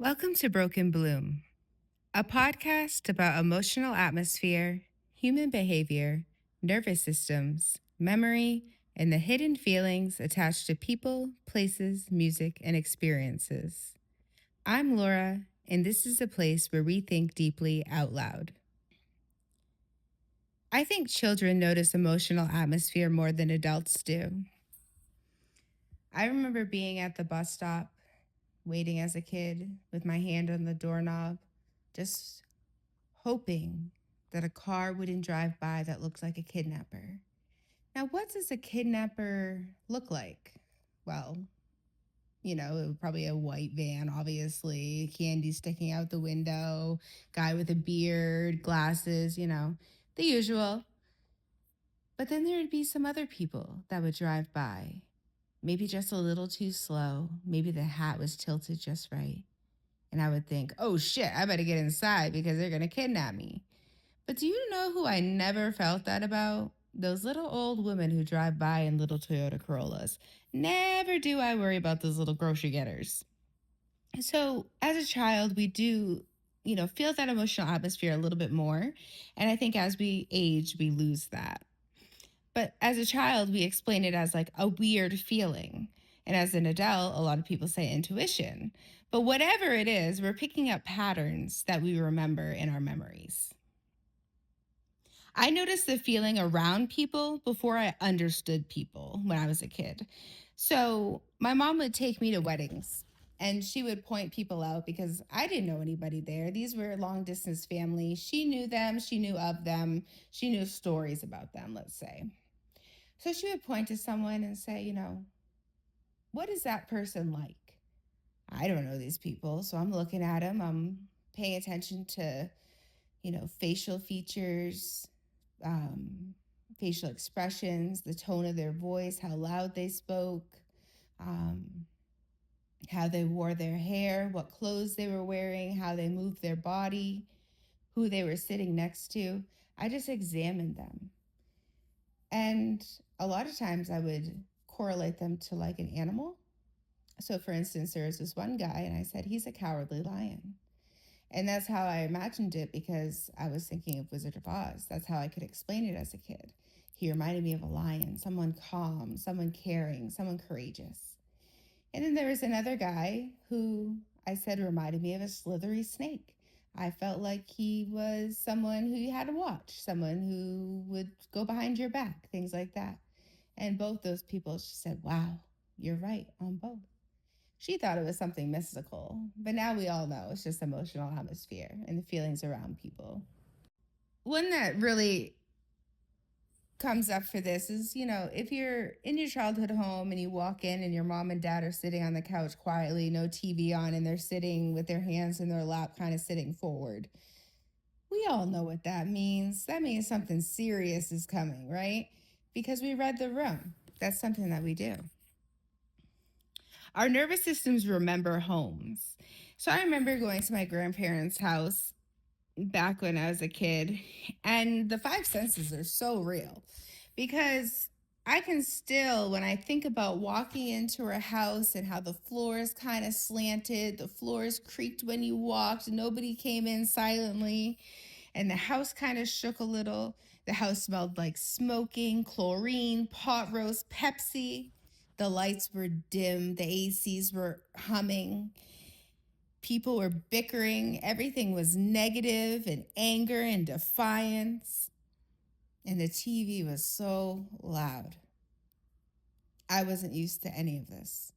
Welcome to Broken Bloom, a podcast about emotional atmosphere, human behavior, nervous systems, memory, and the hidden feelings attached to people, places, music, and experiences. I'm Laura, and this is a place where we think deeply out loud. I think children notice emotional atmosphere more than adults do. I remember being at the bus stop, waiting as a kid with my hand on the doorknob, just hoping that a car wouldn't drive by that looked like a kidnapper. Now, what does a kidnapper look like? Well, it would probably a white van, obviously, candy sticking out the window, guy with a beard, glasses, the usual. But then there would be some other people that would drive by, maybe just a little too slow. Maybe the hat was tilted just right. And I would think, oh shit, I better get inside because they're going to kidnap me. But do you know who I never felt that about? Those little old women who drive by in little Toyota Corollas. Never do I worry about those little grocery getters. So, as a child, we do, feel that emotional atmosphere a little bit more. And I think as we age, we lose that. But as a child, we explain it as like a weird feeling. And as an adult, a lot of people say intuition. But whatever it is, we're picking up patterns that we remember in our memories. I noticed the feeling around people before I understood people when I was a kid. So my mom would take me to weddings and she would point people out because I didn't know anybody there. These were long distance family. She knew them, she knew of them, she knew stories about them, let's say. So she would point to someone and say, what is that person like? I don't know these people. So I'm looking at them, I'm paying attention to, facial features, um, facial expressions, the tone of their voice, how loud they spoke, um, how they wore their hair, what clothes they were wearing, how they moved their body, who they were sitting next to. I just examined them. And a lot of times I would correlate them to like an animal. So, for instance, there was this one guy, and I said, he's a cowardly lion. And that's how I imagined it because I was thinking of Wizard of Oz. That's how I could explain it as a kid. He reminded me of a lion, someone calm, someone caring, someone courageous. And then there was another guy who I said reminded me of a slithery snake. I felt like he was someone who you had to watch, someone who would go behind your back, things like that. And both those people said, wow, you're right on both. She thought it was something mystical, but now we all know it's just emotional atmosphere and the feelings around people. One that really comes up for this is, if you're in your childhood home and you walk in and your mom and dad are sitting on the couch quietly, no TV on, and they're sitting with their hands in their lap, kind of sitting forward. We all know what that means. That means something serious is coming, right? Because we read the room. That's something that we do. Our nervous systems remember homes. So I remember going to my grandparents' house back when I was a kid, and the five senses are so real because I can still, when I think about walking into a house and how the floors kind of slanted, the floors creaked when you walked, nobody came in silently, and the house kind of shook a little. The house smelled like smoking, chlorine, pot roast, Pepsi. The lights were dim, the ACs were humming. People were bickering. Everything was negative and anger and defiance. And the TV was so loud. I wasn't used to any of this,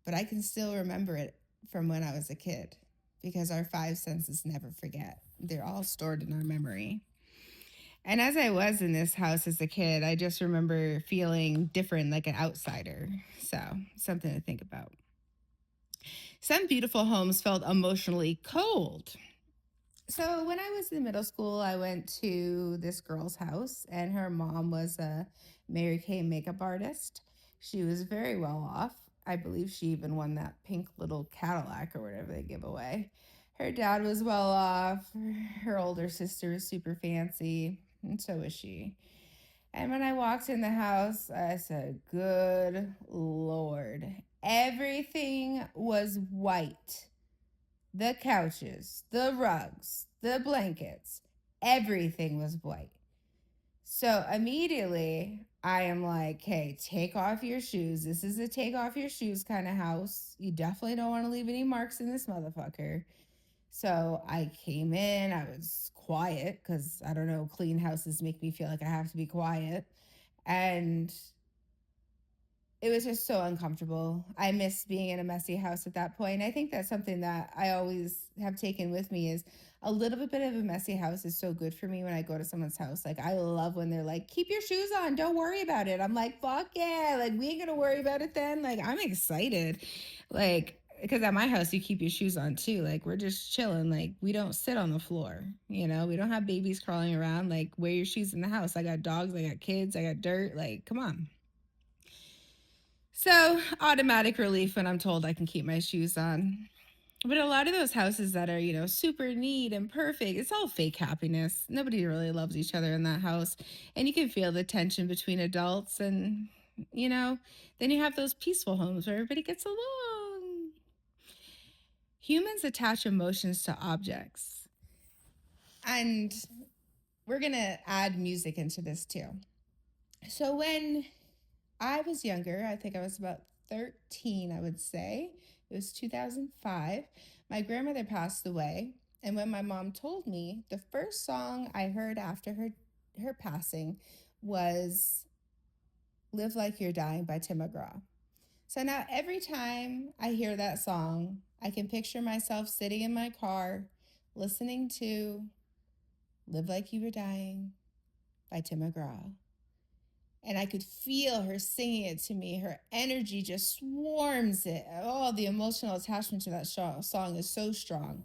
but I can still remember it from when I was a kid because our five senses never forget. They're all stored in our memory. And as I was in this house as a kid, I just remember feeling different, like an outsider. So, something to think about. Some beautiful homes felt emotionally cold. So, when I was in middle school, I went to this girl's house, and her mom was a Mary Kay makeup artist. She was very well off. I believe she even won that pink little Cadillac or whatever they give away. Her dad was well off. Her older sister was super fancy, and so was she. And when I walked in the house, I said, good Lord. Everything was white. the couches, the rugs, the blankets, everything was white. So immediately I am like, hey, take off your shoes. This is a take off your shoes kind of house. You definitely don't want to leave any marks in this motherfucker. So I came in, I was quiet because I don't know, clean houses make me feel like I have to be quiet. And it was just so uncomfortable. I miss being in a messy house at that point. I think that's something that I always have taken with me is a little bit of a messy house is so good for me when I go to someone's house. Like I love when they're like, keep your shoes on, don't worry about it. I'm like, fuck yeah. Like we ain't gonna worry about it then. Like I'm excited. Like because at my house you keep your shoes on too. Like we're just chilling. Like we don't sit on the floor. You know, we don't have babies crawling around. Like wear your shoes in the house. I got dogs, I got kids, I got dirt. Like, come on. So automatic relief when I'm told I can keep my shoes on. But a lot of those houses that are, super neat and perfect, it's all fake happiness. Nobody really loves each other in that house. And you can feel the tension between adults. And, you know, then you have those peaceful homes where everybody gets along. Humans attach emotions to objects. And we're going to add music into this too. So when I was younger. I think I was about 13, I would say. It was 2005. My grandmother passed away. And when my mom told me, the first song I heard after her passing was Live Like You're Dying by Tim McGraw. So now every time I hear that song, I can picture myself sitting in my car listening to Live Like You Were Dying by Tim McGraw. And I could feel her singing it to me. Her energy just swarms it. Oh, the emotional attachment to that song is so strong.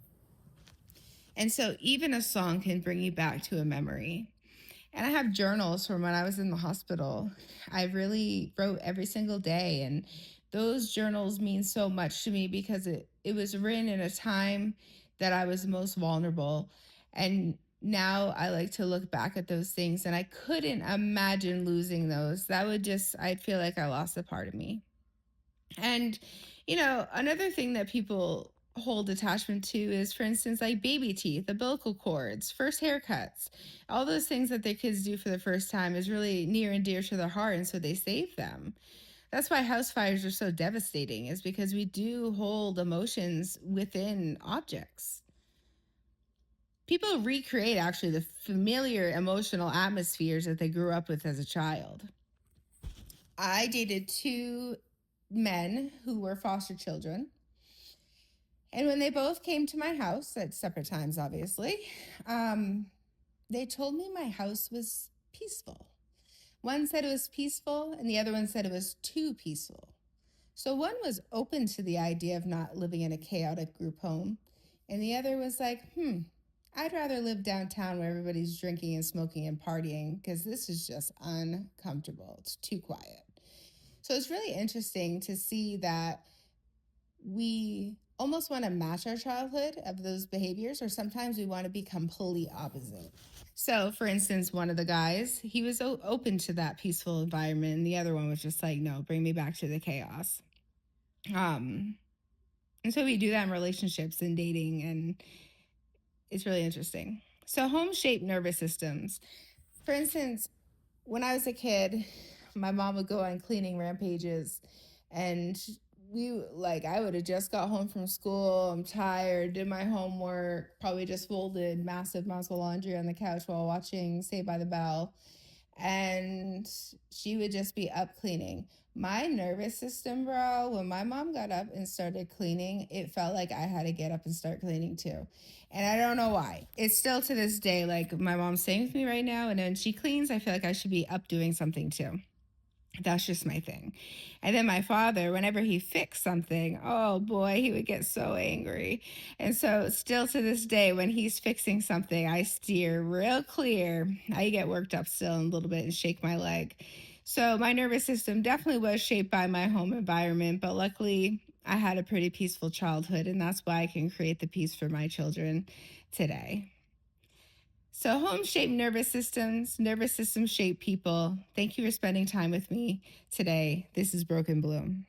And so even a song can bring you back to a memory. And I have journals from when I was in the hospital. I really wrote every single day. And those journals mean so much to me because it was written in a time that I was most vulnerable. And now I like to look back at those things and I couldn't imagine losing those. I'd feel like I lost a part of me. And, another thing that people hold attachment to is, for instance, like baby teeth, umbilical cords, first haircuts, all those things that their kids do for the first time is really near and dear to their heart. And so they save them. That's why house fires are so devastating, is because we do hold emotions within objects. People recreate actually the familiar emotional atmospheres that they grew up with as a child. I dated two men who were foster children. And when they both came to my house at separate times, obviously, they told me my house was peaceful. One said it was peaceful, and the other one said it was too peaceful. So one was open to the idea of not living in a chaotic group home, and the other was like, I'd rather live downtown where everybody's drinking and smoking and partying because this is just uncomfortable. It's too quiet. So it's really interesting to see that we almost want to match our childhood of those behaviors, or sometimes we want to be completely opposite. So, for instance, one of the guys, he was open to that peaceful environment, and the other one was just like, no, bring me back to the chaos. And so we do that in relationships and dating, and it's really interesting. So, home shaped nervous systems. For instance, when I was a kid, my mom would go on cleaning rampages, and I would have just got home from school. I'm tired, did my homework, probably just folded massive amounts of laundry on the couch while watching Saved by the Bell. And she would just be up cleaning. My nervous system, bro, when my mom got up and started cleaning, it felt like I had to get up and start cleaning too. And I don't know why. It's still to this day, like my mom's staying with me right now. And when she cleans, I feel like I should be up doing something too. That's just my thing. And then my father, whenever he fixed something, oh boy, he would get so angry. And so, still to this day, when he's fixing something, I steer real clear. I get worked up still a little bit and shake my leg. So, my nervous system definitely was shaped by my home environment, but luckily, I had a pretty peaceful childhood, and that's why I can create the peace for my children today. So, home shaped nervous system shaped people. Thank you for spending time with me today. This is Broken Bloom.